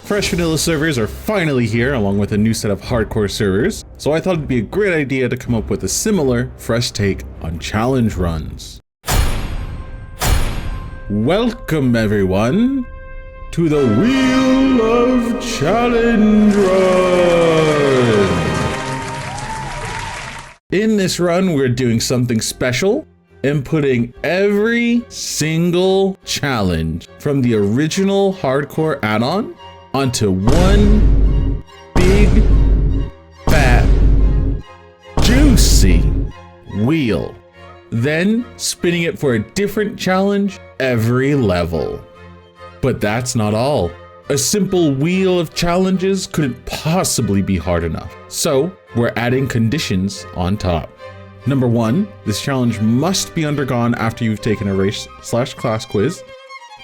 Fresh vanilla servers are finally here, along with a new set of hardcore servers, so I thought it'd be a great idea to come up with a similar, fresh take on challenge runs. Welcome everyone to the Wheel of Challenge Run! In this run, we're doing something special and putting every single challenge from the original hardcore add-on onto one big, fat, juicy wheel. Then spinning it for a different challenge every level. But that's not all. A simple wheel of challenges couldn't possibly be hard enough. So we're adding conditions on top. Number 1, this challenge must be undergone after you've taken a race/class quiz.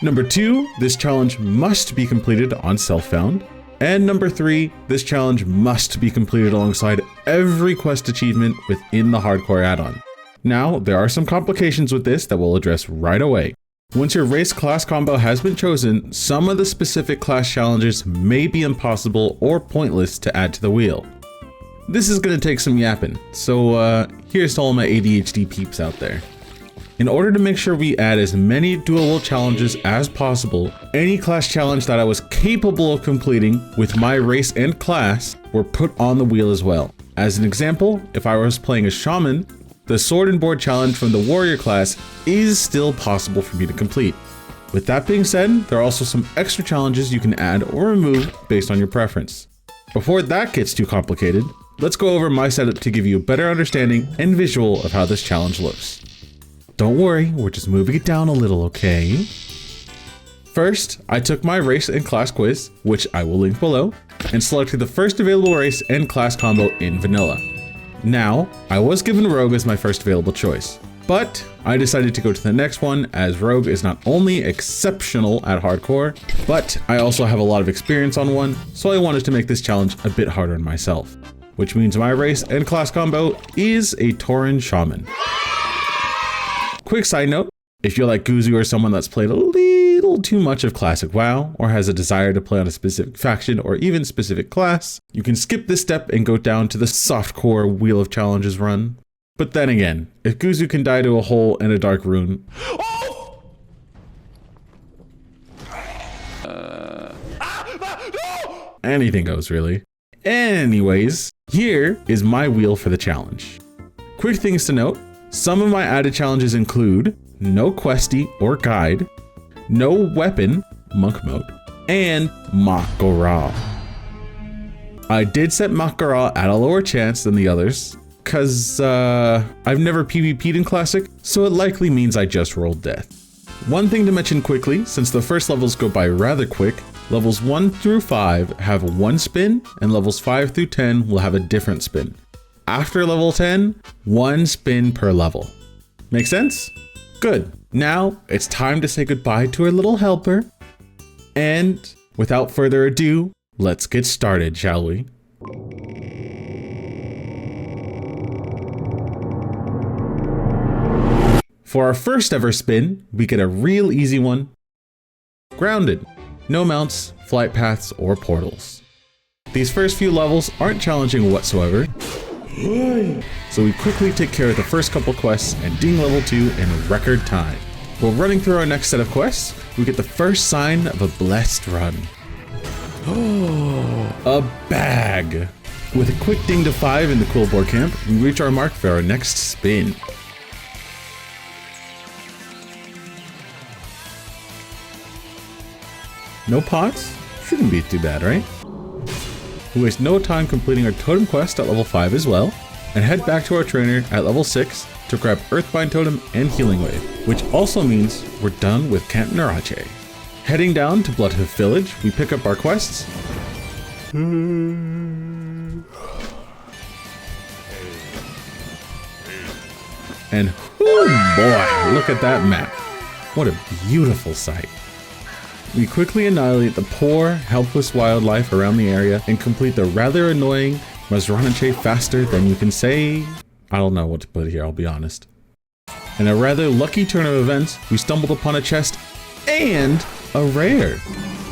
Number 2, this challenge must be completed on self-found. And number 3, this challenge must be completed alongside every quest achievement within the hardcore add-on. Now, there are some complications with this that we'll address right away. Once your race class combo has been chosen, some of the specific class challenges may be impossible or pointless to add to the wheel. This is going to take some yapping, so here's to all my ADHD peeps out there. In order to make sure we add as many doable challenges as possible, any class challenge that I was capable of completing with my race and class were put on the wheel as well. As an example, if I was playing a shaman, the sword and board challenge from the warrior class is still possible for me to complete. With that being said, there are also some extra challenges you can add or remove based on your preference. Before that gets too complicated, let's go over my setup to give you a better understanding and visual of how this challenge looks. Don't worry, we're just moving it down a little, okay? First, I took my race and class quiz, which I will link below, and selected the first available race and class combo in vanilla. Now, I was given Rogue as my first available choice, but I decided to go to the next one as Rogue is not only exceptional at hardcore, but I also have a lot of experience on one, so I wanted to make this challenge a bit harder on myself, which means my race and class combo is a Tauren Shaman. Quick side note, if you're like Guzu or someone that's played a little too much of classic WoW or has a desire to play on a specific faction or even specific class, you can skip this step and go down to the softcore Wheel of Challenges run. But then again, if Guzu can die to a hole in a dark rune, anything goes really. Anyways, here is my wheel for the challenge. Quick things to note. Some of my added challenges include no questy or guide, no weapon, monk mode, and Mak'gora. I did set Mak'gora at a lower chance than the others, cause I've never PvP'd in Classic, so it likely means I just rolled death. One thing to mention quickly, since the first levels go by rather quick, levels 1 through 5 have one spin, and levels 5 through 10 will have a different spin. After level 10, one spin per level. Make sense? Good. Now it's time to say goodbye to our little helper. And without further ado, let's get started, shall we? For our first ever spin, we get a real easy one. Grounded. No mounts, flight paths, or portals. These first few levels aren't challenging whatsoever, so we quickly take care of the first couple quests and ding level 2 in record time. While running through our next set of quests, we get the first sign of a blessed run. A bag! With a quick ding to 5 in the cool board camp, we reach our mark for our next spin. No pots? Shouldn't be too bad, right? We waste no time completing our totem quest at level 5 as well, and head back to our trainer at level 6 to grab Earthbind Totem and Healing Wave, which also means we're done with Camp Narache. Heading down to Bloodhoof Village, we pick up our quests, and oh boy, look at that map. What a beautiful sight. We quickly annihilate the poor, helpless wildlife around the area and complete the rather annoying Mazranache faster than you can say. I don't know what to put here, I'll be honest. In a rather lucky turn of events, we stumbled upon a chest and a rare.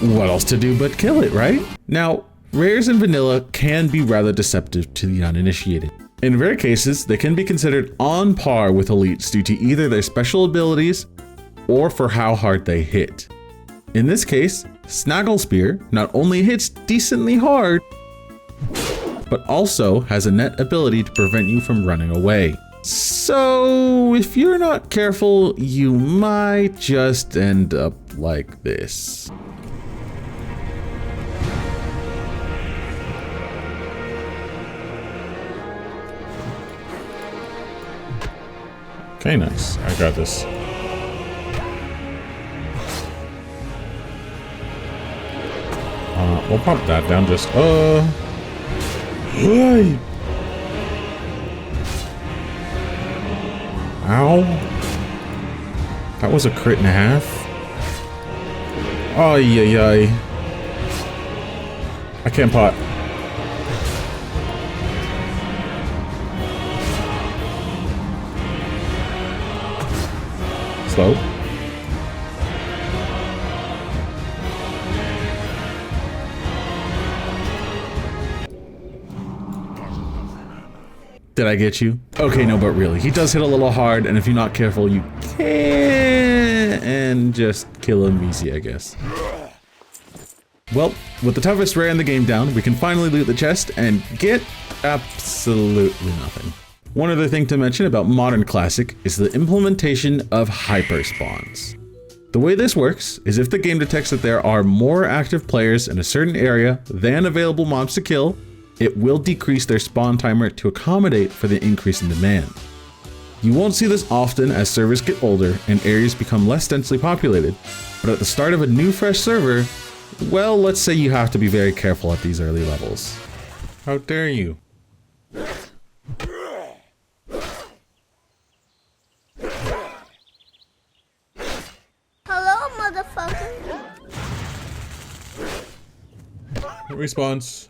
what else to do but kill it, right? Now, rares in vanilla can be rather deceptive to the uninitiated. In rare cases, they can be considered on par with elites due to either their special abilities or for how hard they hit. In this case, Snaggle Spear not only hits decently hard, but also has a net ability to prevent you from running away. So if you're not careful, you might just end up like this. Okay, nice. I got this. We'll pop that down just, hey! Ow. That was a crit and a half. Oh, yeah. I can't pot. Slow. Did I get you? Okay, no, but really, he does hit a little hard, and if you're not careful, you can just kill him easy, I guess. Well, with the toughest rare in the game down, we can finally loot the chest and get absolutely nothing. One other thing to mention about Modern Classic is the implementation of hyper spawns. The way this works is if the game detects that there are more active players in a certain area than available mobs to kill, it will decrease their spawn timer to accommodate for the increase in demand. You won't see this often as servers get older and areas become less densely populated, but at the start of a new fresh server, well, let's say you have to be very careful at these early levels. How dare you? Hello, motherfucker. Response.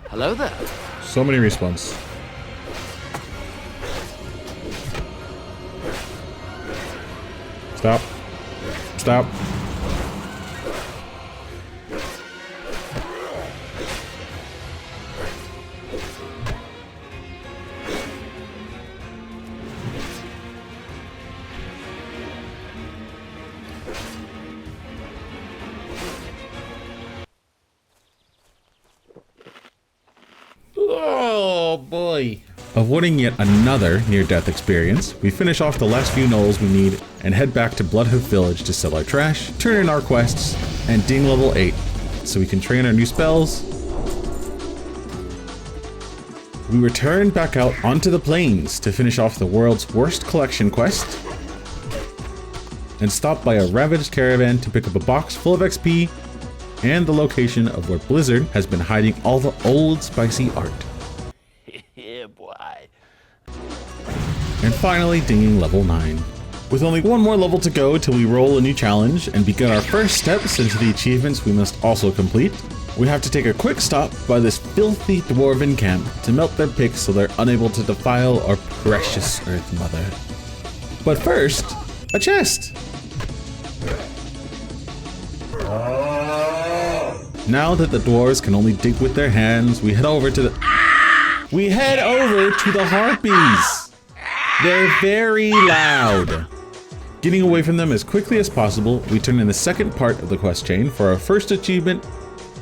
Hello there. So many respawns. Stop. Stop. Oh boy. Avoiding yet another near-death experience, we finish off the last few gnolls we need and head back to Bloodhoof Village to sell our trash, turn in our quests, and ding level 8 so we can train our new spells. We return back out onto the plains to finish off the world's worst collection quest and stop by a ravaged caravan to pick up a box full of XP and the location of where Blizzard has been hiding all the old spicy art. Yeah, boy. And finally dinging level 9. With only one more level to go till we roll a new challenge and begin our first steps into the achievements we must also complete, we have to take a quick stop by this filthy dwarven camp to melt their picks so they're unable to defile our precious Earth Mother. But first, a chest! Now that the dwarves can only dig with their hands, we head over to the harpies! They're very loud. Getting away from them as quickly as possible, we turn in the second part of the quest chain for our first achievement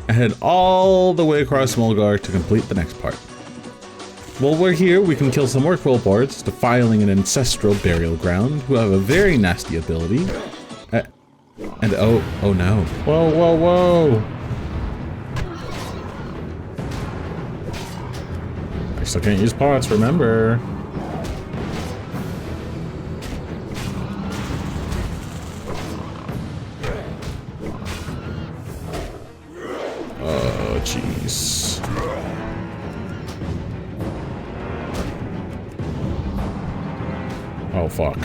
and head all the way across Mulgar to complete the next part. While we're here, we can kill some more quillboards, defiling an ancestral burial ground, who have a very nasty ability. And oh no. Whoa. I still can't use pots, remember. Oh, jeez. Oh, fuck.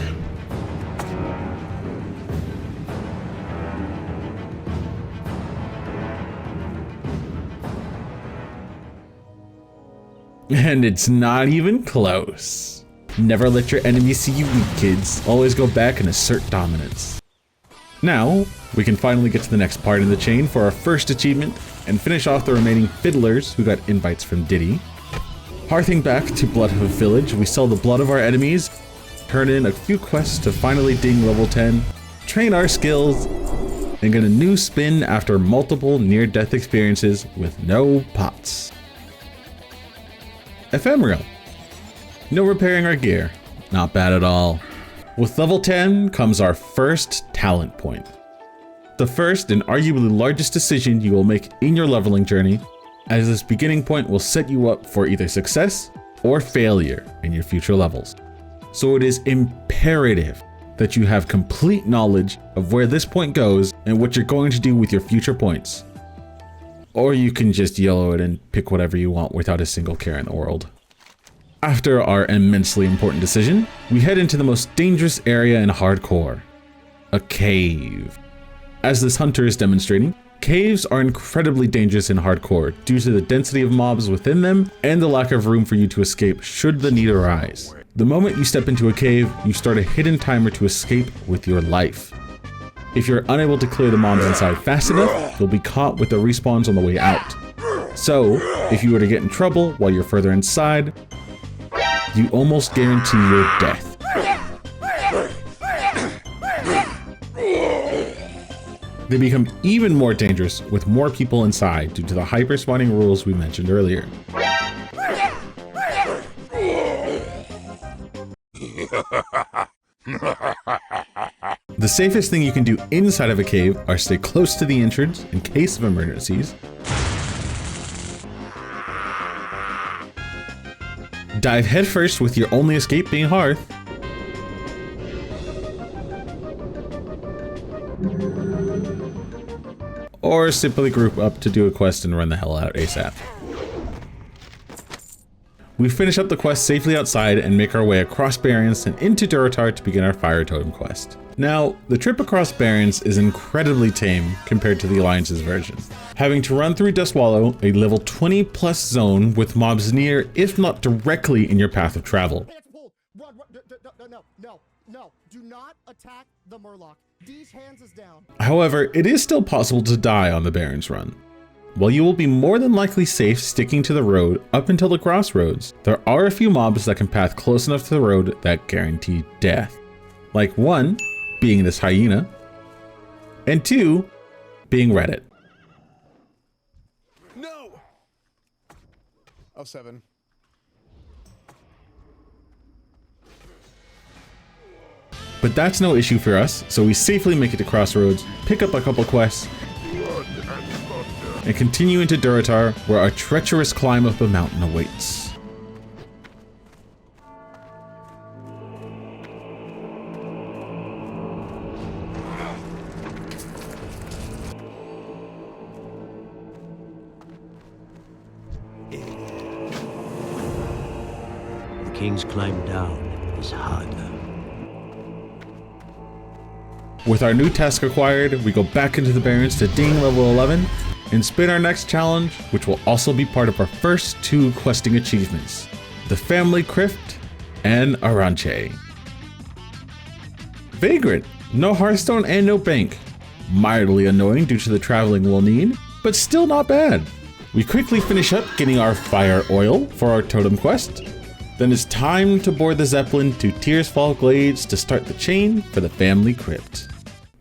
And it's not even close. Never let your enemies see you weak, kids. Always go back and assert dominance. Now, we can finally get to the next part in the chain for our first achievement and finish off the remaining fiddlers who got invites from Diddy. Harthing back to Bloodhoof Village, we sell the blood of our enemies, turn in a few quests to finally ding level 10, train our skills, and get a new spin after multiple near-death experiences with no pots. Ephemeral. No repairing our gear. Not bad at all. With level 10 comes our first talent point. The first and arguably largest decision you will make in your leveling journey, as this beginning point will set you up for either success or failure in your future levels. So it is imperative that you have complete knowledge of where this point goes and what you're going to do with your future points. Or you can just YOLO it and pick whatever you want without a single care in the world. After our immensely important decision, we head into the most dangerous area in hardcore, a cave. As this hunter is demonstrating, caves are incredibly dangerous in hardcore due to the density of mobs within them and the lack of room for you to escape should the need arise. The moment you step into a cave, you start a hidden timer to escape with your life. If you're unable to clear the mobs inside fast enough, you'll be caught with the respawns on the way out. So, if you were to get in trouble while you're further inside, you almost guarantee your death. They become even more dangerous with more people inside due to the hyper-spawning rules we mentioned earlier. The safest thing you can do inside of a cave are stay close to the entrance in case of emergencies, dive headfirst with your only escape being Hearth, or simply group up to do a quest and run the hell out ASAP. We finish up the quest safely outside and make our way across Barrens and into Durotar to begin our Fire Totem quest. Now, the trip across Barrens is incredibly tame compared to the Alliance's version. Having to run through Dustwallow, a level 20 plus zone with mobs near, if not directly in your path of travel. No, do not attack the Murloc. These hands is down. However, it is still possible to die on the Barrens run. While you will be more than likely safe sticking to the road up until the crossroads, there are a few mobs that can path close enough to the road that guarantee death. Like 1, being this hyena, and 2, being Reddit. No! Oh, 7. But that's no issue for us, so we safely make it to Crossroads, pick up a couple quests, and continue into Durotar, where our treacherous climb up a mountain awaits. The king's climb down is harder. With our new task acquired, we go back into the Barrens to ding level 11 and spin our next challenge, which will also be part of our first 2 questing achievements, the Family Crypt and Aranche. Vagrant, no Hearthstone and no bank. Mildly annoying due to the traveling we'll need, but still not bad. We quickly finish up getting our fire oil for our totem quest. Then it's time to board the Zeppelin to Tearsfall Glades to start the chain for the Family Crypt.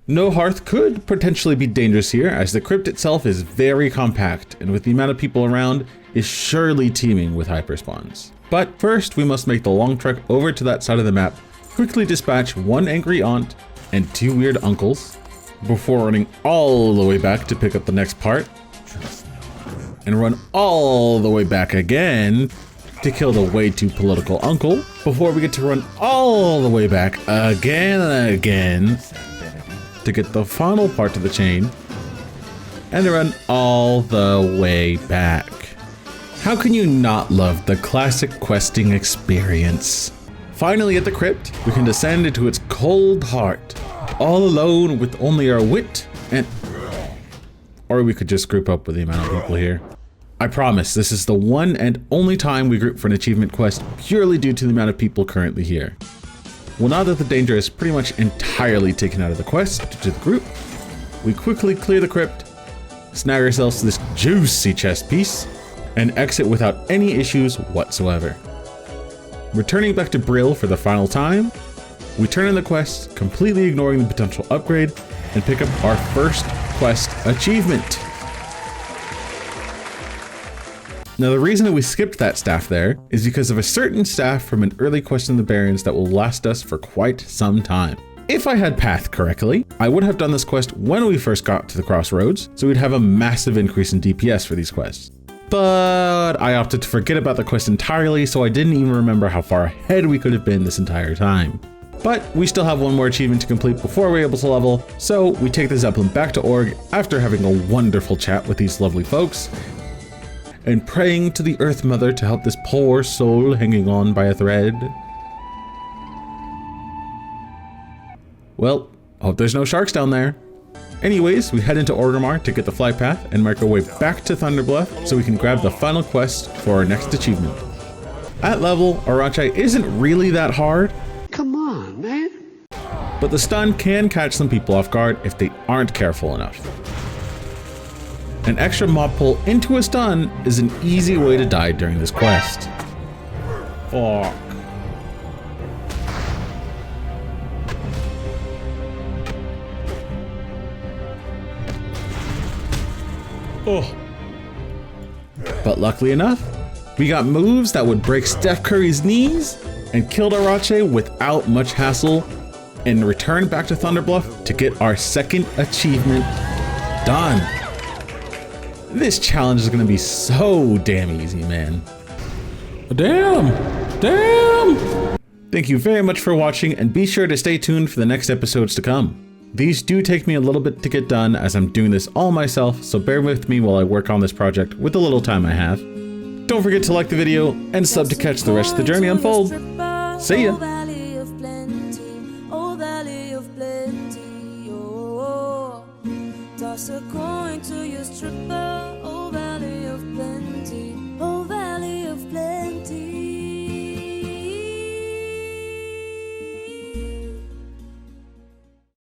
No Hearth could potentially be dangerous here, as the crypt itself is very compact, and with the amount of people around, is surely teeming with hyperspawns. But first, we must make the long trek over to that side of the map, quickly dispatch 1 angry aunt and 2 weird uncles, before running all the way back to pick up the next part, and run all the way back again to kill the way too political uncle, before we get to run all the way back again and again to get the final part of the chain, and to run all the way back. How can you not love the classic questing experience? Finally at the crypt, we can descend into its cold heart, all alone with only our wit and... Or we could just group up with the amount of people here. I promise this is the one and only time we group for an achievement quest purely due to the amount of people currently here. Well, now that the danger is pretty much entirely taken out of the quest due to the group, we quickly clear the crypt, snag ourselves to this juicy chest piece, and exit without any issues whatsoever. Returning back to Brill for the final time, we turn in the quest, completely ignoring the potential upgrade, and pick up our first quest achievement. Now the reason that we skipped that staff there is because of a certain staff from an early quest in the Barrens that will last us for quite some time. If I had pathed correctly, I would have done this quest when we first got to the crossroads, so we'd have a massive increase in DPS for these quests. But I opted to forget about the quest entirely, so I didn't even remember how far ahead we could have been this entire time. But we still have one more achievement to complete before we're able to level, so we take the Zeppelin back to Org after having a wonderful chat with these lovely folks, and praying to the Earth Mother to help this poor soul hanging on by a thread. Well, hope there's no sharks down there. Anyways, we head into Orgrimmar to get the fly path and make our way back to Thunderbluff so we can grab the final quest for our next achievement. At level, Arache isn't really that hard. Come on, man. But the stun can catch some people off guard if they aren't careful enough. An extra mob pull into a stun is an easy way to die during this quest. Fuck. Oh. But luckily enough, we got moves that would break Steph Curry's knees and killed Arache without much hassle and returned back to Thunderbluff to get our second achievement done. This challenge is gonna be so damn easy, man. Damn! Thank you very much for watching, and be sure to stay tuned for the next episodes to come. These do take me a little bit to get done as I'm doing this all myself, so bear with me while I work on this project with the little time I have. Don't forget to like the video and sub to catch the rest of the journey unfold. See ya! Toss a coin to your stripper.